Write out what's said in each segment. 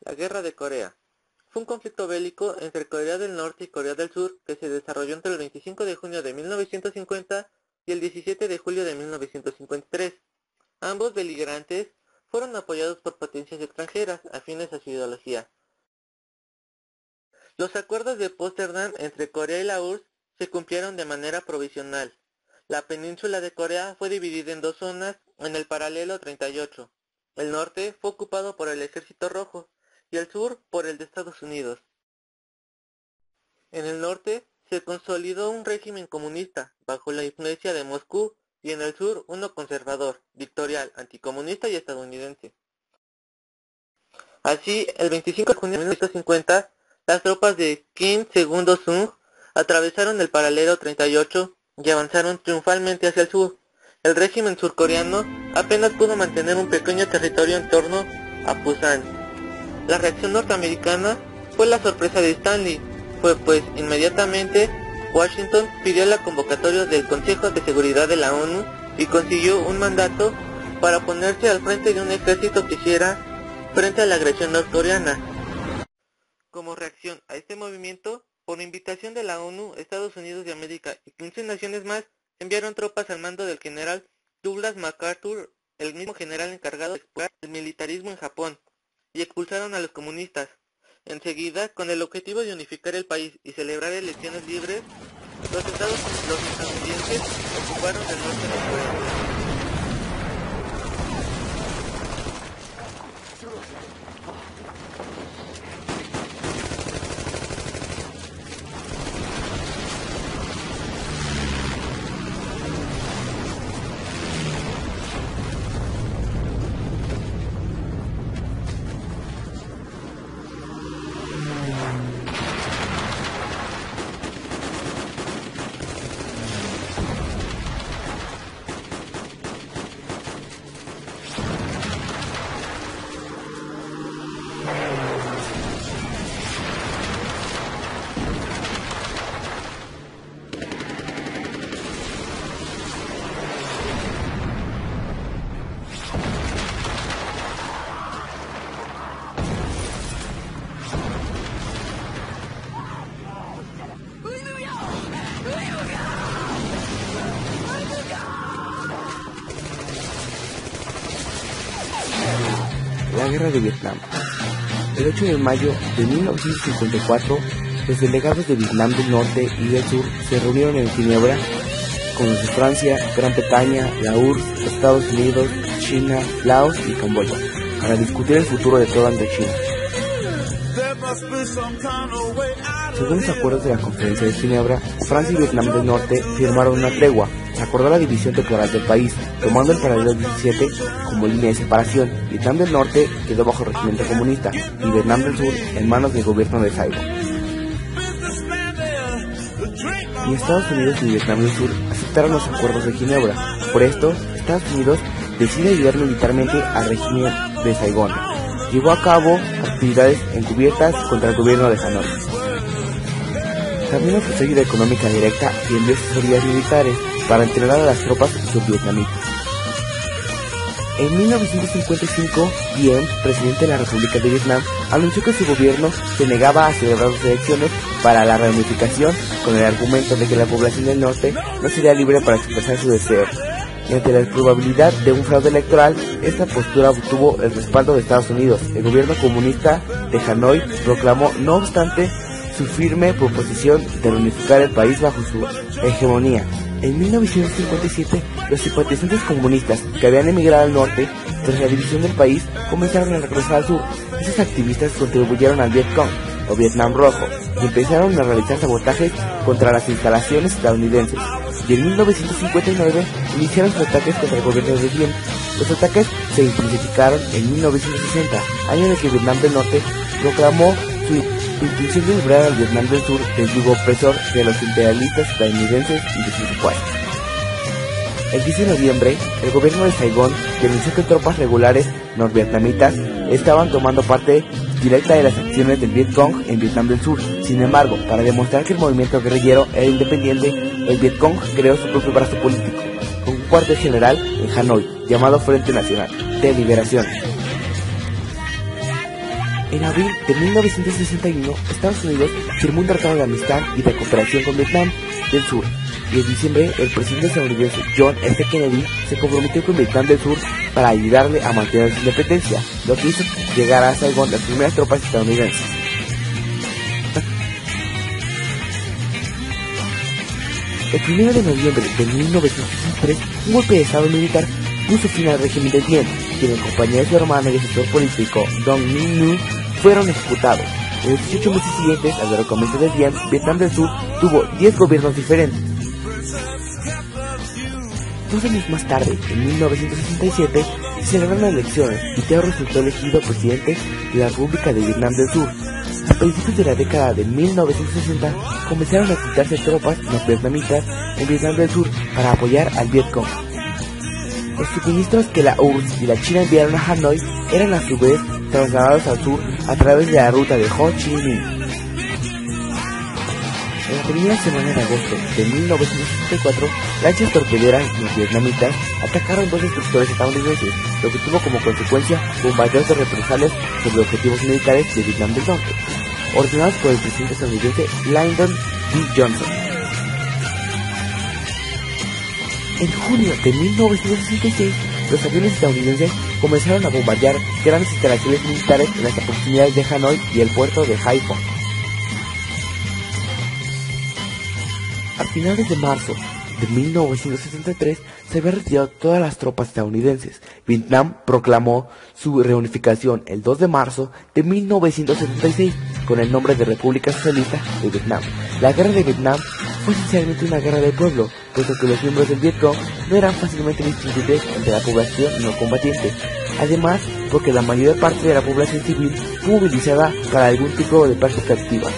La Guerra de Corea fue un conflicto bélico entre Corea del Norte y Corea del Sur que se desarrolló entre el 25 de junio de 1950 y el 17 de julio de 1953. Ambos beligerantes fueron apoyados por potencias extranjeras afines a su ideología. Los acuerdos de Potsdam entre Corea y la URSS se cumplieron de manera provisional. La península de Corea fue dividida en dos zonas en el paralelo 38. El norte fue ocupado por el Ejército Rojo y el sur por el de Estados Unidos. En el norte se consolidó un régimen comunista bajo la influencia de Moscú y en el sur uno conservador, dictatorial, anticomunista y estadounidense. Así, el 25 de junio de 1950, las tropas de Kim II-sung atravesaron el paralelo 38 y avanzaron triunfalmente hacia el sur. El régimen surcoreano apenas pudo mantener un pequeño territorio en torno a Pusan. La reacción norteamericana fue la sorpresa de Stanley, pues inmediatamente Washington pidió la convocatoria del Consejo de Seguridad de la ONU y consiguió un mandato para ponerse al frente de un ejército que hiciera frente a la agresión norcoreana. Como reacción a este movimiento, por invitación de la ONU, Estados Unidos de América y 15 naciones más enviaron tropas al mando del general Douglas MacArthur, el mismo general encargado de expulsar el militarismo en Japón, y expulsaron a los comunistas. Enseguida, con el objetivo de unificar el país y celebrar elecciones libres, los estadounidenses ocuparon el norte de Corea. La Guerra de Vietnam. El 8 de mayo de 1954, los delegados de Vietnam del Norte y del Sur se reunieron en Ginebra con los de Francia, Gran Bretaña, la URSS, Estados Unidos, China, Laos y Camboya para discutir el futuro de toda Indochina. Según los acuerdos de la Conferencia de Ginebra, Francia y Vietnam del Norte firmaron una tregua. Se acordó la división temporal del país, tomando el paralelo 17 como línea de separación. Vietnam del Norte quedó bajo regimiento comunista y Vietnam del Sur en manos del gobierno de Saigon. Ni Estados Unidos ni Vietnam del Sur aceptaron los acuerdos de Ginebra. Por esto, Estados Unidos decide ayudar militarmente al régimen de Saigón. Llevó a cabo actividades encubiertas contra el gobierno de Hanoi. También ofreció ayuda económica directa y envió asesorías militares para entrenar a las tropas survietnamitas. En 1955, Diem, presidente de la República de Vietnam, anunció que su gobierno se negaba a celebrar las elecciones para la reunificación con el argumento de que la población del norte no sería libre para expresar su deseo. Y ante la probabilidad de un fraude electoral, esta postura obtuvo el respaldo de Estados Unidos. El gobierno comunista de Hanoi proclamó, no obstante, su firme proposición de reunificar el país bajo su hegemonía. En 1957, los simpatizantes comunistas que habían emigrado al norte tras la división del país comenzaron a regresar al sur. Esos activistas contribuyeron al Vietcong, o Vietnam Rojo, y empezaron a realizar sabotajes contra las instalaciones estadounidenses. Y en 1959 iniciaron sus ataques contra el gobierno de Diem. Los ataques se intensificaron en 1960, año en el que Vietnam del Norte proclamó su intención de liberar al Vietnam del Sur del yugo opresor de los imperialistas estadounidenses y de sus secuaces. El 10 de noviembre, el gobierno de Saigón denunció que tropas regulares norvietnamitas estaban tomando parte directa de las acciones del Vietcong en Vietnam del Sur. Sin embargo, para demostrar que el movimiento guerrillero era independiente, el Vietcong creó su propio brazo político, con un cuartel general en Hanoi, llamado Frente Nacional de Liberación. En abril de 1961, Estados Unidos firmó un tratado de amistad y de cooperación con Vietnam del Sur, y en diciembre el presidente estadounidense John F. Kennedy se comprometió con Vietnam del Sur para ayudarle a mantener su independencia, lo que hizo llegar a Saigón las primeras tropas estadounidenses. El 1 de noviembre de 1963, un golpe de estado militar puso fin al régimen de Diem, quien en compañía de su hermano y asesor político Dong Minh Nhu fueron ejecutados. En los 18 meses siguientes al derrocamiento de Diem, Vietnam del Sur tuvo 10 gobiernos diferentes. 2 años más tarde, en 1967, se celebraron elecciones y Thieu resultó elegido presidente de la República de Vietnam del Sur. A principios de la década de 1960 comenzaron a quitarse tropas norvietnamitas en Vietnam del Sur para apoyar al Vietcong. Los suministros que la URSS y la China enviaron a Hanoi eran a su vez trasladados al sur a través de la ruta de Ho Chi Minh. En la primera semana de agosto de 1964, lanchas torpederas norvietnamitas atacaron 2 destructores estadounidenses, lo que tuvo como consecuencia bombardeos de represalias sobre objetivos militares de Vietnam del Norte, ordenados por el presidente estadounidense Lyndon B. Johnson. En junio de 1966, los aviones estadounidenses comenzaron a bombardear grandes instalaciones militares en las proximidades de Hanoi y el puerto de Haiphong. A finales de marzo de 1963 se habían retirado todas las tropas estadounidenses. Vietnam proclamó su reunificación el 2 de marzo de 1976 con el nombre de República Socialista de Vietnam. La guerra de Vietnam fue esencialmente una guerra de pueblo, puesto que los miembros del Vietcong no eran fácilmente distinguibles entre la población no combatiente. Además, porque la mayor parte de la población civil fue movilizada para algún tipo de práctica activa.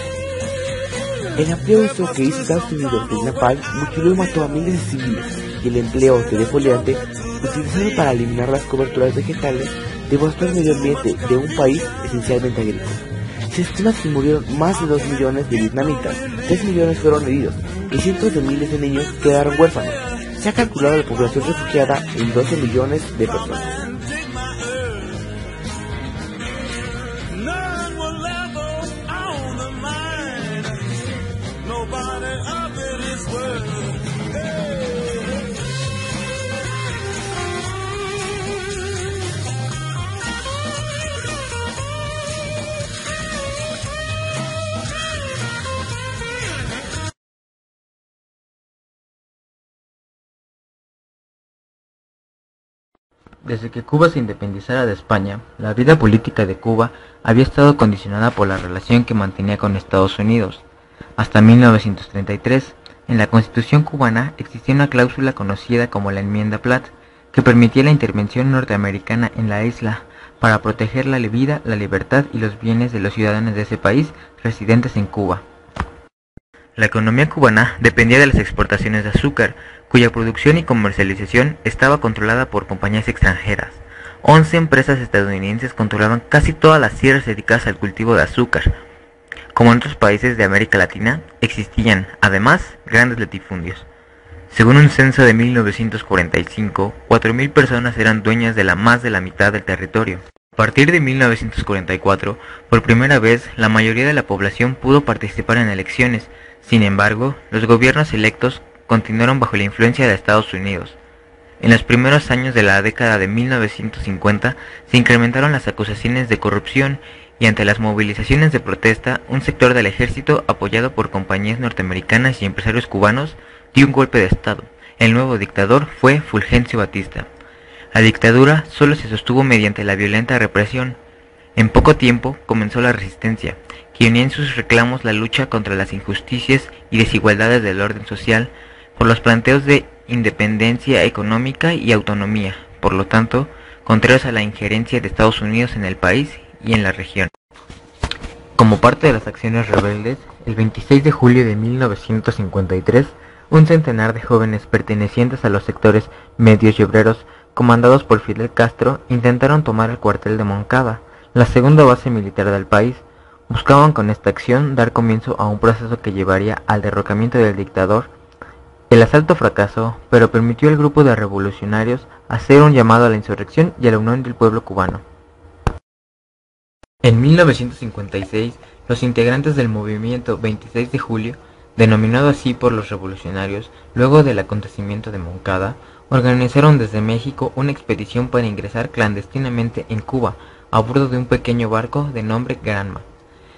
El amplio uso que hizo Estados Unidos del napalm mutiló y mató a miles de civiles, y el empleo de defoliante, utilizado para eliminar las coberturas vegetales, devastó el medio ambiente de un país esencialmente agrícola. Se estima que murieron más de 2 millones de vietnamitas, 3 millones fueron heridos, y cientos de miles de niños quedaron huérfanos. Se ha calculado la población refugiada en 12 millones de personas. Desde que Cuba se independizara de España, la vida política de Cuba había estado condicionada por la relación que mantenía con Estados Unidos. Hasta 1933, en la Constitución cubana existía una cláusula conocida como la Enmienda Platt, que permitía la intervención norteamericana en la isla para proteger la vida, la libertad y los bienes de los ciudadanos de ese país residentes en Cuba. La economía cubana dependía de las exportaciones de azúcar, cuya producción y comercialización estaba controlada por compañías extranjeras. 11 empresas estadounidenses controlaban casi todas las tierras dedicadas al cultivo de azúcar. Como en otros países de América Latina, existían, además, grandes latifundios. Según un censo de 1945, 4.000 personas eran dueñas de más de la mitad del territorio. A partir de 1944, por primera vez, la mayoría de la población pudo participar en elecciones. Sin embargo, los gobiernos electos continuaron bajo la influencia de Estados Unidos. En los primeros años de la década de 1950 se incrementaron las acusaciones de corrupción y ante las movilizaciones de protesta, un sector del ejército, apoyado por compañías norteamericanas y empresarios cubanos, dio un golpe de estado. El nuevo dictador fue Fulgencio Batista. La dictadura solo se sostuvo mediante la violenta represión. En poco tiempo comenzó la resistencia, que unía en sus reclamos la lucha contra las injusticias y desigualdades del orden social, por los planteos de independencia económica y autonomía, por lo tanto, contrarios a la injerencia de Estados Unidos en el país y en la región. Como parte de las acciones rebeldes, el 26 de julio de 1953, un centenar de jóvenes pertenecientes a los sectores medios y obreros, comandados por Fidel Castro, intentaron tomar el cuartel de Moncada, la segunda base militar del país. Buscaban con esta acción dar comienzo a un proceso que llevaría al derrocamiento del dictador. El asalto fracasó, pero permitió al grupo de revolucionarios hacer un llamado a la insurrección y a la unión del pueblo cubano. En 1956, los integrantes del movimiento 26 de julio, denominado así por los revolucionarios, luego del acontecimiento de Moncada, organizaron desde México una expedición para ingresar clandestinamente en Cuba a bordo de un pequeño barco de nombre Granma.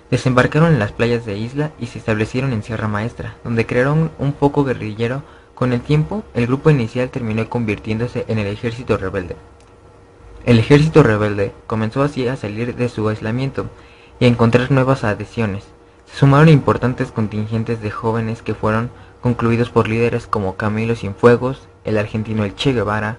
Desembarcaron en las playas de Isla y se establecieron en Sierra Maestra, donde crearon un foco guerrillero. Con el tiempo, el grupo inicial terminó convirtiéndose en el ejército rebelde. El ejército rebelde comenzó así a salir de su aislamiento y a encontrar nuevas adhesiones. Se sumaron importantes contingentes de jóvenes que fueron concluidos por líderes como Camilo Cienfuegos, el argentino El Che Guevara.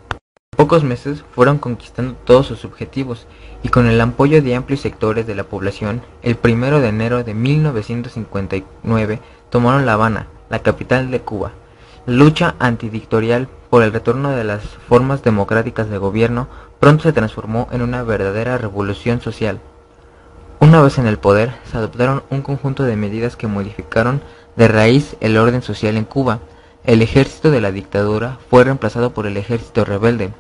En pocos meses fueron conquistando todos sus objetivos y con el apoyo de amplios sectores de la población, el 1 de enero de 1959 tomaron La Habana, la capital de Cuba. La lucha antidictatorial por el retorno de las formas democráticas de gobierno pronto se transformó en una verdadera revolución social. Una vez en el poder, se adoptaron un conjunto de medidas que modificaron de raíz el orden social en Cuba. El ejército de la dictadura fue reemplazado por el ejército rebelde.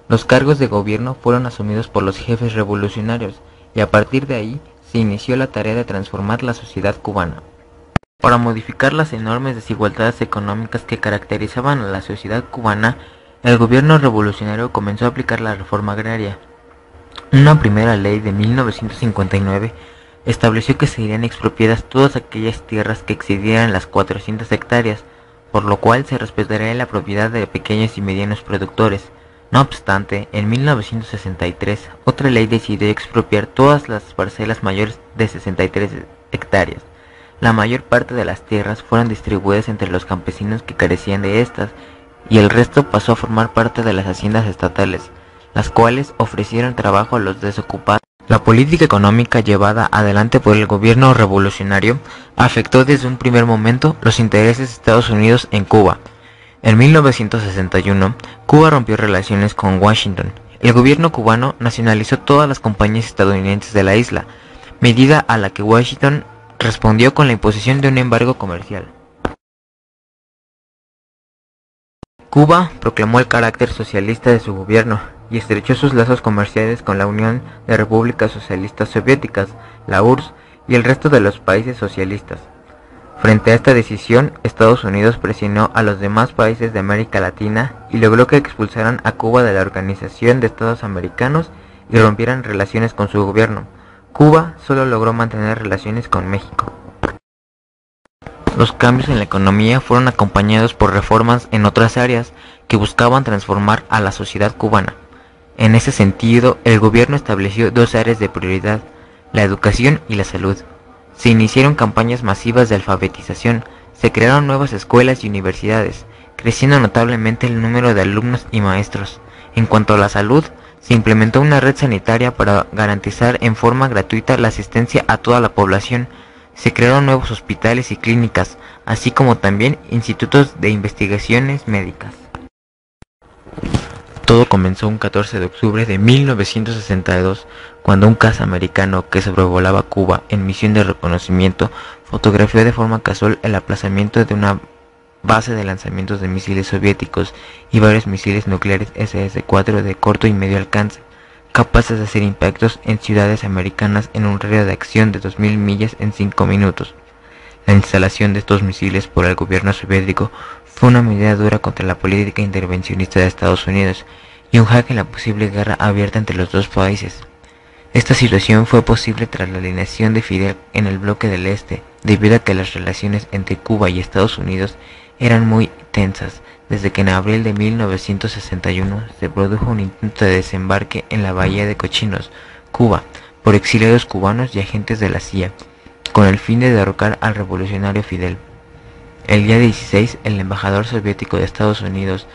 Los cargos de gobierno fueron asumidos por los jefes revolucionarios y a partir de ahí se inició la tarea de transformar la sociedad cubana. Para modificar las enormes desigualdades económicas que caracterizaban a la sociedad cubana, el gobierno revolucionario comenzó a aplicar la reforma agraria. Una primera ley de 1959 estableció que serían expropiadas todas aquellas tierras que excedieran las 400 hectáreas, por lo cual se respetaría la propiedad de pequeños y medianos productores. No obstante, en 1963, otra ley decidió expropiar todas las parcelas mayores de 63 hectáreas. La mayor parte de las tierras fueron distribuidas entre los campesinos que carecían de estas, y el resto pasó a formar parte de las haciendas estatales, las cuales ofrecieron trabajo a los desocupados. La política económica llevada adelante por el gobierno revolucionario afectó desde un primer momento los intereses de Estados Unidos en Cuba. En 1961, Cuba rompió relaciones con Washington. El gobierno cubano nacionalizó todas las compañías estadounidenses de la isla, medida a la que Washington respondió con la imposición de un embargo comercial. Cuba proclamó el carácter socialista de su gobierno y estrechó sus lazos comerciales con la Unión de Repúblicas Socialistas Soviéticas, la URSS, y el resto de los países socialistas. Frente a esta decisión, Estados Unidos presionó a los demás países de América Latina y logró que expulsaran a Cuba de la Organización de Estados Americanos y rompieran relaciones con su gobierno. Cuba solo logró mantener relaciones con México. Los cambios en la economía fueron acompañados por reformas en otras áreas que buscaban transformar a la sociedad cubana. En ese sentido, el gobierno estableció dos áreas de prioridad, la educación y la salud. Se iniciaron campañas masivas de alfabetización, se crearon nuevas escuelas y universidades, creciendo notablemente el número de alumnos y maestros. En cuanto a la salud, se implementó una red sanitaria para garantizar en forma gratuita la asistencia a toda la población. Se crearon nuevos hospitales y clínicas, así como también institutos de investigaciones médicas. Todo comenzó un 14 de octubre de 1962, cuando un caza americano que sobrevolaba Cuba en misión de reconocimiento fotografió de forma casual el aplazamiento de una base de lanzamientos de misiles soviéticos y varios misiles nucleares SS-4 de corto y medio alcance, capaces de hacer impactos en ciudades americanas en un radio de acción de 2000 millas en 5 minutos. La instalación de estos misiles por el gobierno soviético fue una medida dura contra la política intervencionista de Estados Unidos y un jaque en la posible guerra abierta entre los dos países. Esta situación fue posible tras la alineación de Fidel en el bloque del Este, debido a que las relaciones entre Cuba y Estados Unidos eran muy tensas, desde que en abril de 1961 se produjo un intento de desembarque en la bahía de Cochinos, Cuba, por exiliados cubanos y agentes de la CIA, con el fin de derrocar al revolucionario Fidel. El día 16, el embajador soviético de Estados Unidos,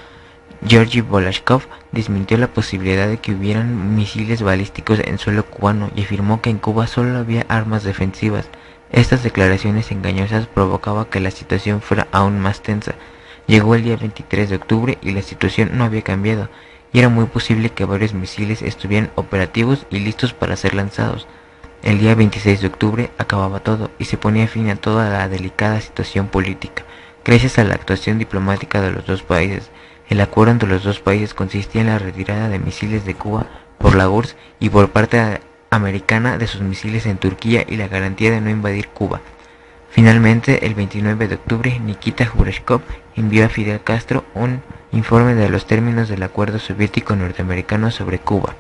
Georgy Bolashkov, desmintió la posibilidad de que hubieran misiles balísticos en suelo cubano y afirmó que en Cuba solo había armas defensivas. Estas declaraciones engañosas provocaban que la situación fuera aún más tensa. Llegó el día 23 de octubre y la situación no había cambiado, y era muy posible que varios misiles estuvieran operativos y listos para ser lanzados. El día 26 de octubre acababa todo y se ponía fin a toda la delicada situación política. Gracias a la actuación diplomática de los dos países, el acuerdo entre los dos países consistía en la retirada de misiles de Cuba por la URSS y por parte americana de sus misiles en Turquía y la garantía de no invadir Cuba. Finalmente, el 29 de octubre, Nikita Khrushchev envió a Fidel Castro un informe de los términos del acuerdo soviético-norteamericano sobre Cuba.